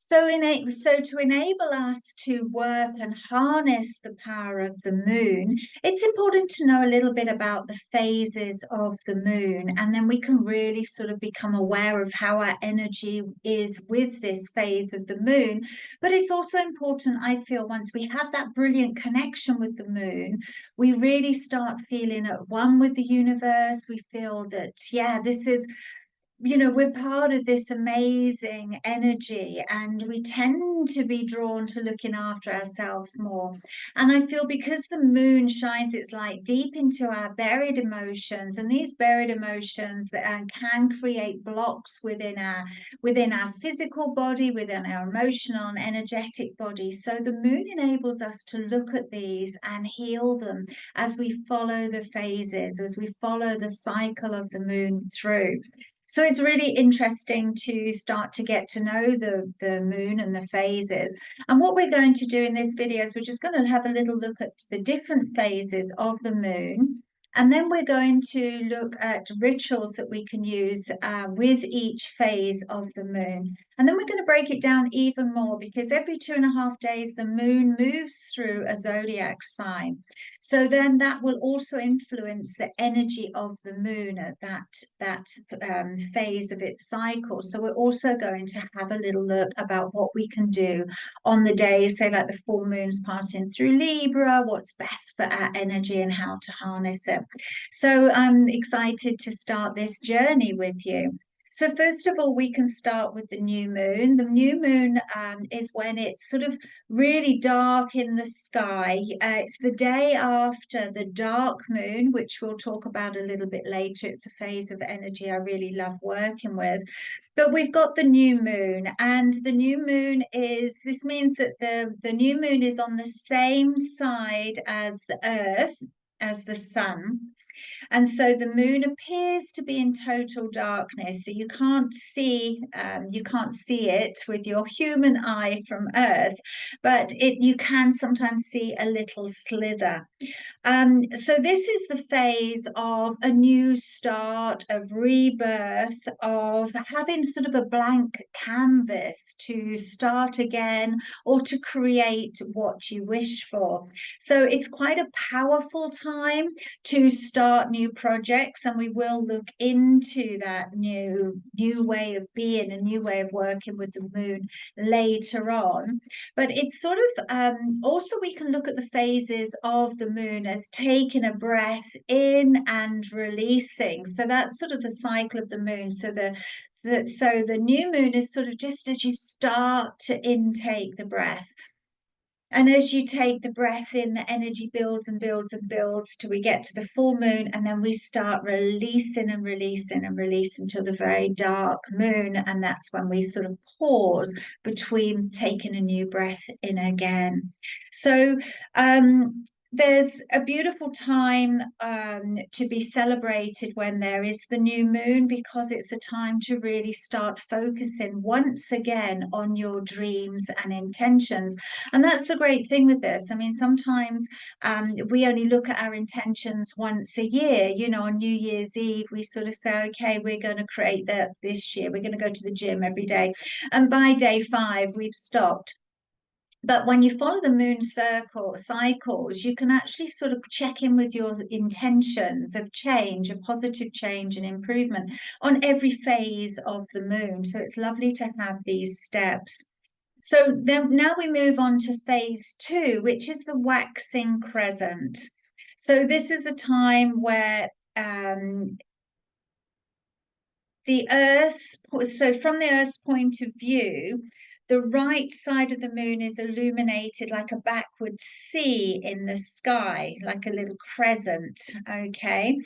So to enable us to work and harness the power of the moon, it's important to know a little bit about the phases of the moon, and then we can really sort of become aware of how our energy is with this phase of the moon. But it's also important, I feel, once we have that brilliant connection with the moon, we really start feeling at one with the universe. We feel that, yeah, this is, we're part of this amazing energy, and we tend to be drawn to looking after ourselves more. And I feel because the moon shines its light deep into our buried emotions, and these buried emotions that can create blocks within our physical body, within our emotional and energetic body. So the moon enables us to look at these and heal them as we follow the phases, as we follow the cycle of the moon through. So it's really interesting to start to get to know the moon and the phases. And what we're going to do in this video is we're just going to have a little look at the different phases of the moon. And then we're going to look at rituals that we can use with each phase of the moon. And then we're going to break it down even more, because every 2.5 days, the moon moves through a zodiac sign. So then that will also influence the energy of the moon at that phase of its cycle. So we're also going to have a little look about what we can do on the day, say like the full moon's passing through Libra, what's best for our energy and how to harness it. So I'm excited to start this journey with you. So first of all, we can start with the new moon. The new moon is when it's sort of really dark in the sky. It's the day after the dark moon, which we'll talk about a little bit later. It's a phase of energy I really love working with. But we've got the new moon, and the new moon this means that the new moon is on the same side as the earth, as the sun. And so the moon appears to be in total darkness, so you can't see it with your human eye from Earth, but you can sometimes see a little slither. So this is the phase of a new start, of rebirth, of having sort of a blank canvas to start again or to create what you wish for. So it's quite a powerful time to start new projects, and we will look into that new way of being, a new way of working with the moon later on. But it's sort of also we can look at the phases of the moon as taking a breath in and releasing. So that's sort of the cycle of the moon. So the new moon is sort of just as you start to intake the breath. And as you take the breath in, the energy builds and builds and builds till we get to the full moon, and then we start releasing and releasing and releasing till the very dark moon. And that's when we sort of pause between taking a new breath in again. So there's a beautiful time to be celebrated when there is the new moon, because it's a time to really start focusing once again on your dreams and intentions. And that's the great thing with this. I mean, sometimes we only look at our intentions once a year. On New Year's Eve, we sort of say, okay, we're going to create that this year. We're going to go to the gym every day. And by day 5, we've stopped. But when you follow the moon cycles, you can actually sort of check in with your intentions of change, a positive change and improvement on every phase of the moon. So it's lovely to have these steps. So then now we move on to phase 2, which is the waxing crescent. So this is a time where from the Earth's point of view, the right side of the moon is illuminated like a backward C in the sky, like a little crescent, okay?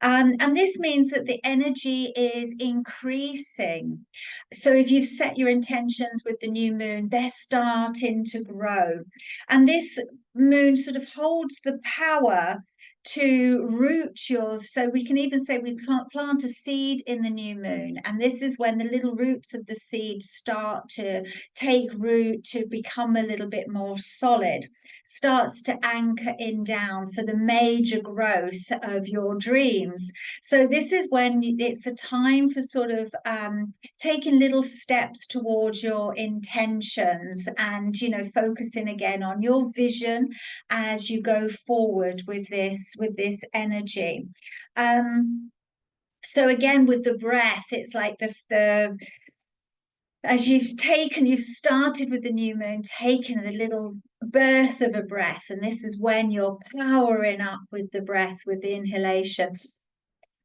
And this means that the energy is increasing. So if you've set your intentions with the new moon, they're starting to grow. And this moon sort of holds the power to so we can even say we plant a seed in the new moon, and this is when the little roots of the seed start to take root, to become a little bit more solid. starts to anchor in down for the major growth of your dreams. So this is when it's a time for sort of taking little steps towards your intentions, and focusing again on your vision as you go forward with this energy. So again, with the breath, it's like the as you've started with the new moon, taken the little birth of a breath, and this is when you're powering up with the breath, with the inhalation,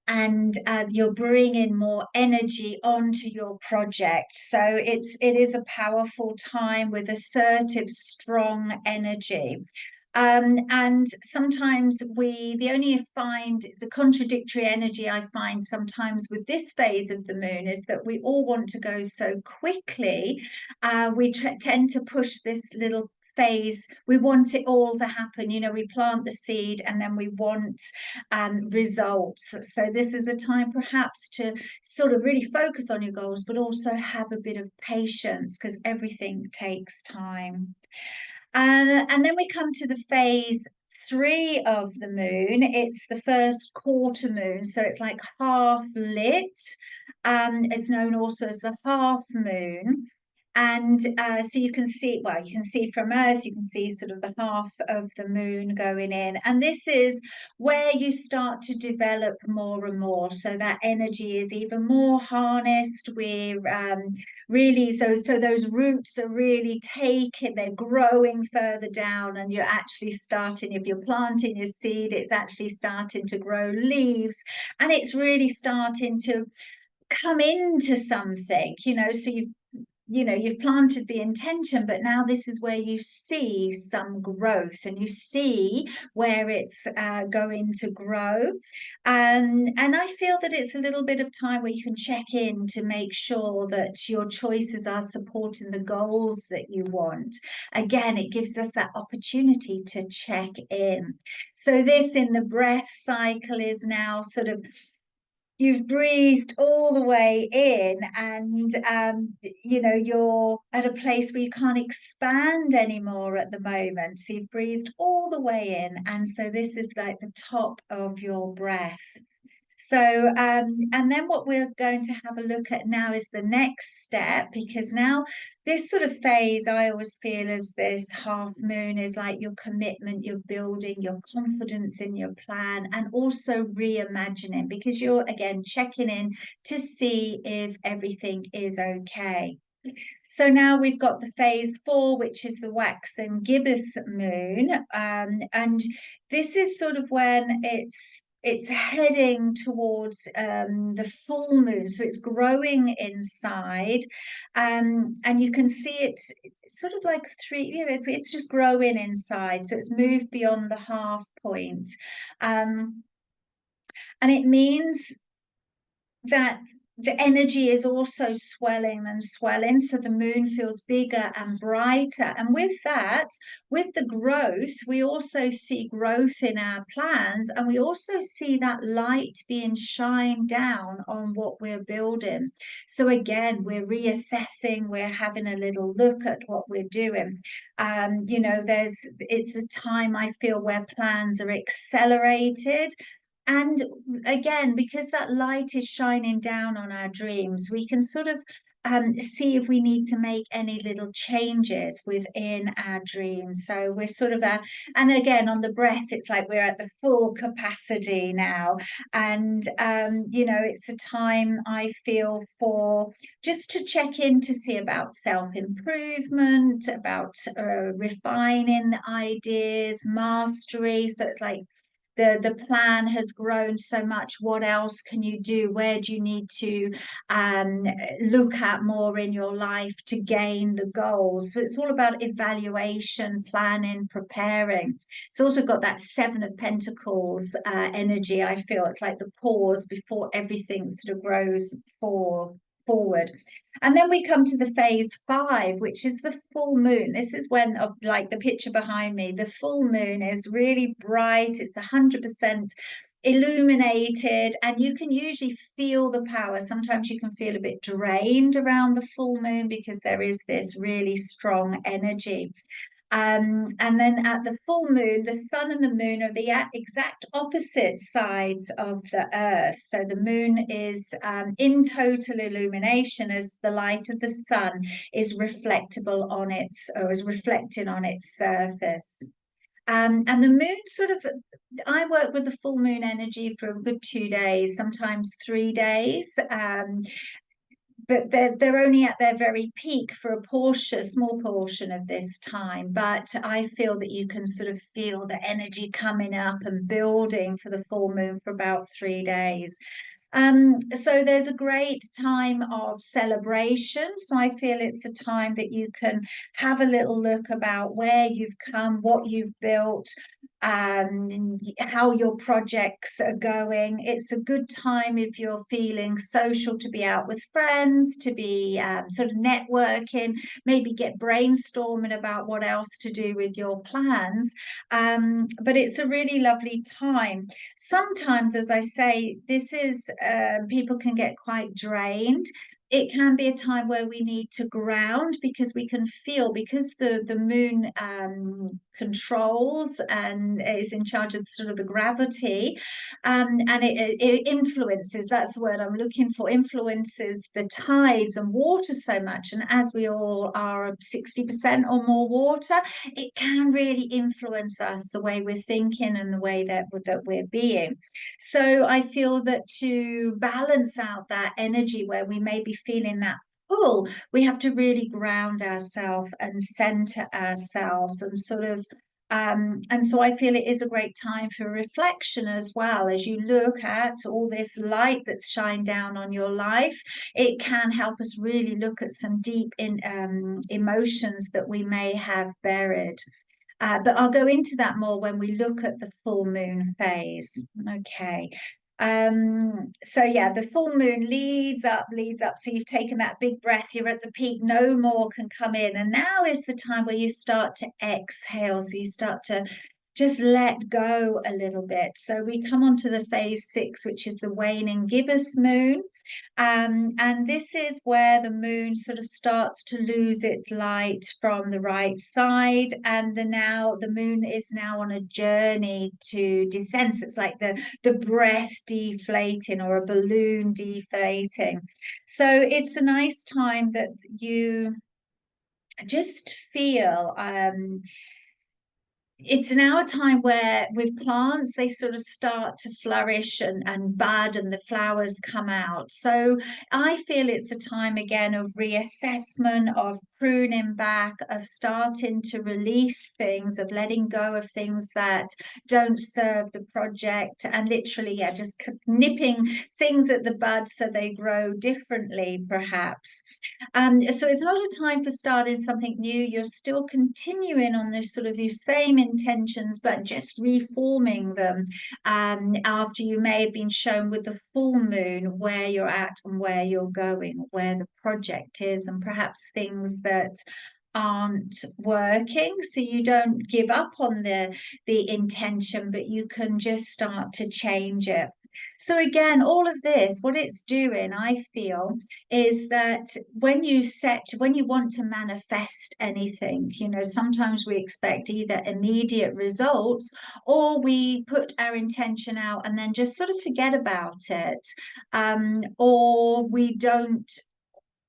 and you're bringing more energy onto your project. So it is a powerful time with assertive, strong energy. And sometimes the only find the contradictory energy I find sometimes with this phase of the moon is that we all want to go so quickly. We tend to push this little phase. We want it all to happen. We plant the seed and then we want results. So this is a time perhaps to sort of really focus on your goals, but also have a bit of patience, because everything takes time. And then we come to the phase 3 of the moon. It's the first quarter moon, so it's like half lit. It's known also as the half moon. And so you can see, well, you can see from Earth, you can see sort of the half of the moon going in. And this is where you start to develop more and more. So that energy is even more harnessed. We're really those roots are really taking, they're growing further down, and you're actually starting, if you're planting your seed, it's actually starting to grow leaves, and it's really starting to come into something, so you've planted the intention, but now this is where you see some growth, and you see where it's going to grow. And I feel that it's a little bit of time where you can check in to make sure that your choices are supporting the goals that you want. Again, it gives us that opportunity to check in. So this in the breath cycle is now sort of, you've breathed all the way in, and you're at a place where you can't expand anymore at the moment, so you've breathed all the way in, and so this is like the top of your breath. So, and then what we're going to have a look at now is the next step, because now this sort of phase, I always feel as this half moon is like your commitment, your building, your confidence in your plan, and also reimagining, because you're again checking in to see if everything is okay. So now we've got the phase 4, which is the waxing gibbous moon, and this is sort of when it's heading towards the full moon, so it's growing inside, and you can see it's sort of like it's just growing inside, so it's moved beyond the half point, and it means that the energy is also swelling and swelling, so the moon feels bigger and brighter. And with that, with the growth, we also see growth in our plans, and we also see that light being shined down on what we're building. So again, we're reassessing, we're having a little look at what we're doing. It's a time I feel where plans are accelerated. And again, because that light is shining down on our dreams, we can sort of see if we need to make any little changes within our dreams. So we're sort of and again, on the breath, it's like we're at the full capacity now. And, it's a time I feel for just to check in to see about self-improvement, about refining the ideas, mastery. So it's like, the plan has grown so much. What else can you do? Where do you need to look at more in your life to gain the goals? So it's all about evaluation, planning, preparing. It's also got that 7 of Pentacles energy. I feel it's like the pause before everything sort of grows forward. And then we come to the phase 5, which is the full moon. This is when, of like the picture behind me, the full moon is really bright. It's 100% illuminated, and you can usually feel the power. Sometimes you can feel a bit drained around the full moon because there is this really strong energy. And then at the full moon, the sun and the moon are the exact opposite sides of the earth. So the moon is in total illumination as the light of the sun is reflectable on its, or is reflected on its surface. And the moon sort of, I work with the full moon energy for a good 2 days, sometimes 3 days. But they're only at their very peak for a portion, small portion of this time. But I feel that you can sort of feel the energy coming up and building for the full moon for about 3 days. So there's a great time of celebration. So I feel it's a time that you can have a little look about where you've come, what you've built, how your projects are going. It's a good time if you're feeling social to be out with friends, to be sort of networking, maybe get brainstorming about what else to do with your plans. But it's a really lovely time. Sometimes, as I say, this is people can get quite drained. It can be a time where we need to ground because we can feel, because the moon controls and is in charge of sort of the gravity, and it influences, that's the word I'm looking for, influences the tides and water so much. And as we all are 60% or more water, it can really influence us, the way we're thinking and the way that we're being. So I feel that to balance out that energy where we may be feeling that pull, we have to really ground ourselves and center ourselves and sort of and so I feel it is a great time for reflection as well. As you look at all this light that's shined down on your life, it can help us really look at some deep emotions that we may have buried. But I'll go into that more when we look at the full moon phase. Okay. So yeah, the full moon leads up, leads up. So you've taken that big breath, you're at the peak, no more can come in. And now is the time where you start to exhale. So you start to just let go a little bit. So we come on to the phase 6, which is the waning gibbous moon. And this is where the moon sort of starts to lose its light from the right side, and the moon is now on a journey to descend. So it's like the breath deflating, or a balloon deflating. So it's a nice time that you just feel it's now a time where with plants they sort of start to flourish and bud and the flowers come out. So I feel it's a time again of reassessment, of pruning back, of starting to release things, of letting go of things that don't serve the project, and literally, yeah, just nipping things at the bud so they grow differently perhaps. So it's not a time for starting something new. You're still continuing on this sort of these same intentions, but just reforming them after you may have been shown with the full moon where you're at and where you're going, where the project is, and perhaps things that aren't working. So you don't give up on the intention, but you can just start to change it. So again, all of this, what it's doing, I feel, is that when you want to manifest anything, sometimes we expect either immediate results, or we put our intention out and then just sort of forget about it, or we don't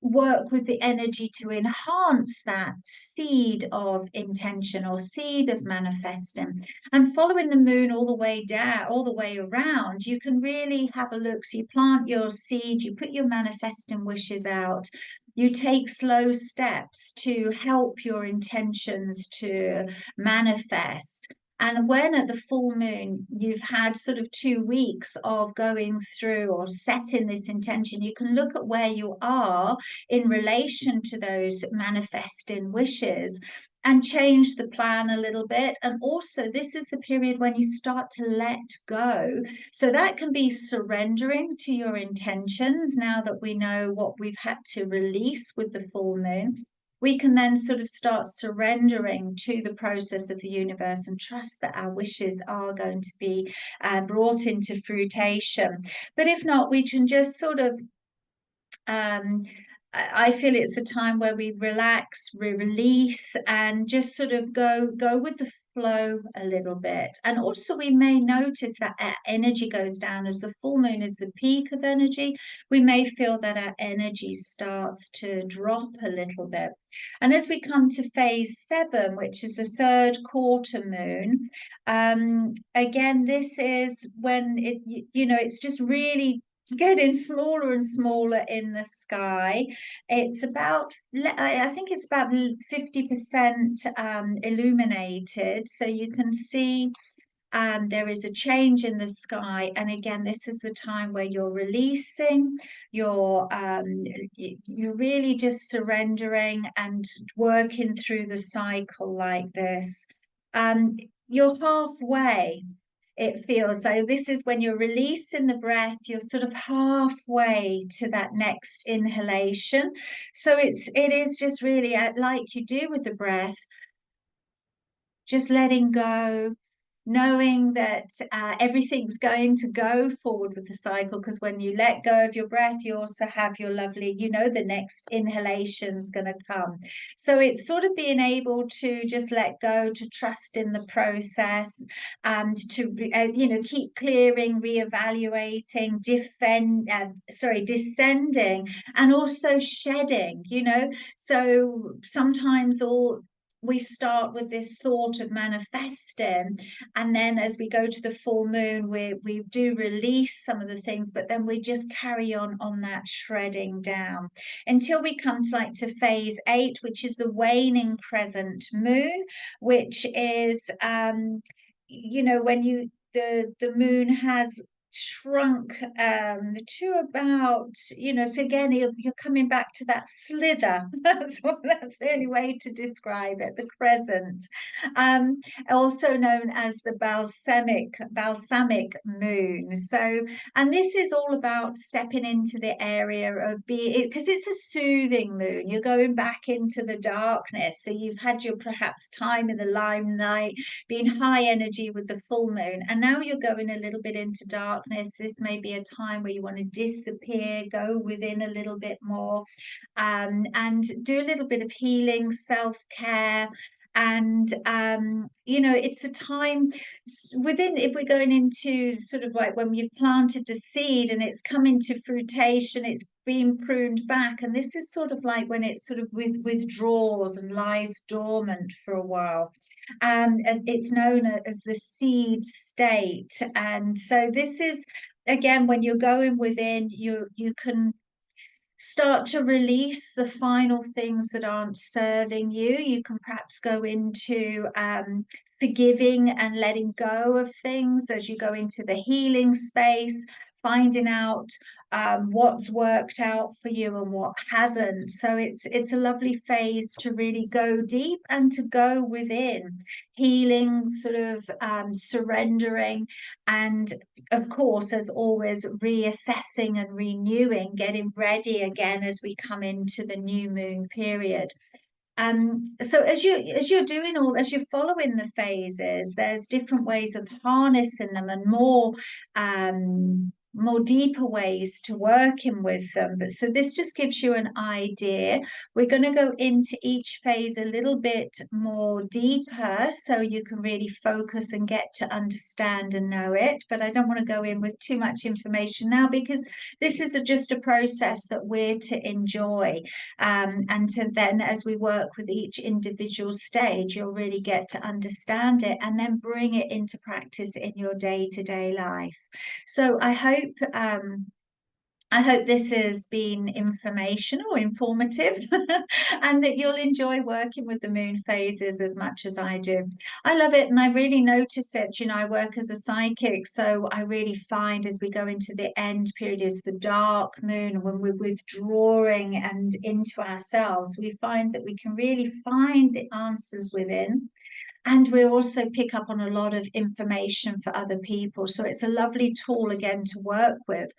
work with the energy to enhance that seed of intention or seed of manifesting. And following the moon all the way down, all the way around, you can really have a look. So you plant your seed, you put your manifesting wishes out, you take slow steps to help your intentions to manifest. And when at the full moon, you've had sort of 2 weeks of going through or setting this intention, you can look at where you are in relation to those manifesting wishes and change the plan a little bit. And also, this is the period when you start to let go. So that can be surrendering to your intentions. Now that we know what we've had to release with the full moon, we can then sort of start surrendering to the process of the universe and trust that our wishes are going to be brought into fruition. But if not, we can just sort of I feel it's a time where we relax, we release, and just sort of go with the flow a little bit. And also, we may notice that our energy goes down as the full moon is the peak of energy. We may feel that our energy starts to drop a little bit. And as we come to phase 7, which is the third quarter moon, again, this is when it's just really getting smaller and smaller in the sky. It's about, I think it's about 50% illuminated. So you can see there is a change in the sky. And again, this is the time where you're releasing, you're really just surrendering and working through the cycle like this. You're halfway, it feels. So this is when you're releasing the breath, you're sort of halfway to that next inhalation. So it is just really like you do with the breath, just letting go, knowing that everything's going to go forward with the cycle, because when you let go of your breath, you also have your lovely, the next inhalation's going to come. So it's sort of being able to just let go, to trust in the process, and to keep clearing, reevaluating, descending, and also shedding. So sometimes we start with this thought of manifesting, and then as we go to the full moon, we do release some of the things, but then we just carry on that shredding down until we come to phase 8, which is the waning crescent moon, which is when the moon has shrunk to about, so again, you're coming back to that slither. That's the only way to describe it, the crescent, um also known as the balsamic moon. So, and this is all about stepping into the area of being, because it's a soothing moon. You're going back into the darkness, so you've had your perhaps time in the limelight, being high energy with the full moon, and now you're going a little bit into darkness. This may be a time where you want to disappear, go within a little bit more, and do a little bit of healing, self-care. And it's a time within, if we're going into sort of like when you've planted the seed and it's coming to fruition, it's being pruned back, and this is sort of like when it sort of withdraws and lies dormant for a while. And it's known as the seed state. And so this is, again, when you're going within, you can start to release the final things that aren't serving you. You can perhaps go into forgiving and letting go of things as you go into the healing space, finding out what's worked out for you and what hasn't. So it's a lovely phase to really go deep and to go within, healing, sort of surrendering, and of course, as always, reassessing and renewing, getting ready again as we come into the new moon period. So as you're doing as you're following the phases, there's different ways of harnessing them, and more deeper ways to working with them. But so this just gives you an idea. We're going to go into each phase a little bit more deeper, so you can really focus and get to understand and know it. But I don't want to go in with too much information now, because this is just a process that we're to enjoy. And so then as we work with each individual stage, you'll really get to understand it and then bring it into practice in your day-to-day life. So I hope this has been informational, informative, and that you'll enjoy working with the moon phases as much as I do. I love it, and I really notice it. I work as a psychic, so I really find as we go into the end period is the dark moon, when we're withdrawing and into ourselves, we find that we can really find the answers within. And we also pick up on a lot of information for other people. So it's a lovely tool again to work with.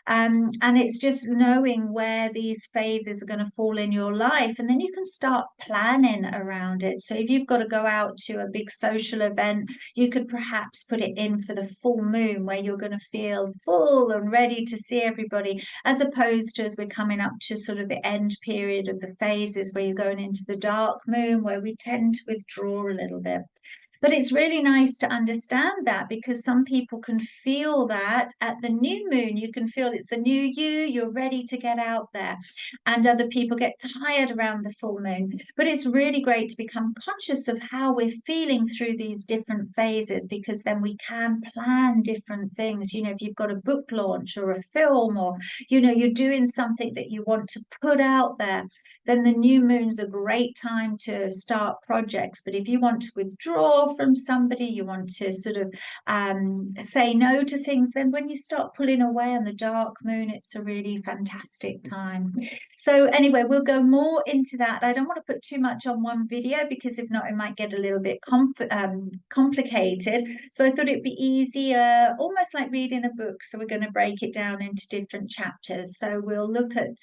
And it's just knowing where these phases are going to fall in your life, and then you can start planning around it. So if you've got to go out to a big social event, you could perhaps put it in for the full moon, where you're going to feel full and ready to see everybody, as opposed to, as we're coming up to sort of the end period of the phases, where you're going into the dark moon, where we tend to withdraw a little bit. But it's really nice to understand that, because some people can feel that at the new moon. You can feel it's the new you, you're ready to get out there. And other people get tired around the full moon. But it's really great to become conscious of how we're feeling through these different phases, because then we can plan different things. You know, if you've got a book launch or a film, or, you know, you're doing something that you want to put out there, then the new moon's a great time to start projects. But if you want to withdraw from somebody, you want to sort of say no to things, then when you start pulling away on the dark moon, it's a really fantastic time. So anyway, we'll go more into that. I don't want to put too much on one video, because if not, it might get a little bit complicated. So I thought it'd be easier, almost like reading a book. So we're going to break it down into different chapters. So we'll look at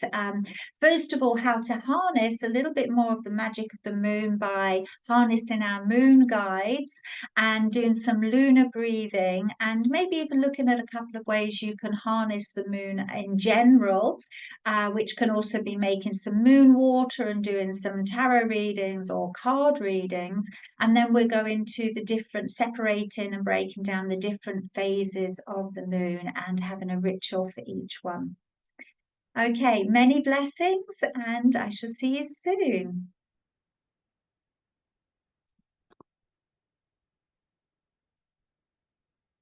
first of all, how to harness a little bit more of the magic of the moon by harnessing our moon guides and doing some lunar breathing, and maybe even looking at a couple of ways you can harness the moon in general, which can also be making some moon water and doing some tarot readings or card readings. And then we're going to the different, separating and breaking down the different phases of the moon and having a ritual for each one. Okay, many blessings, and I shall see you soon.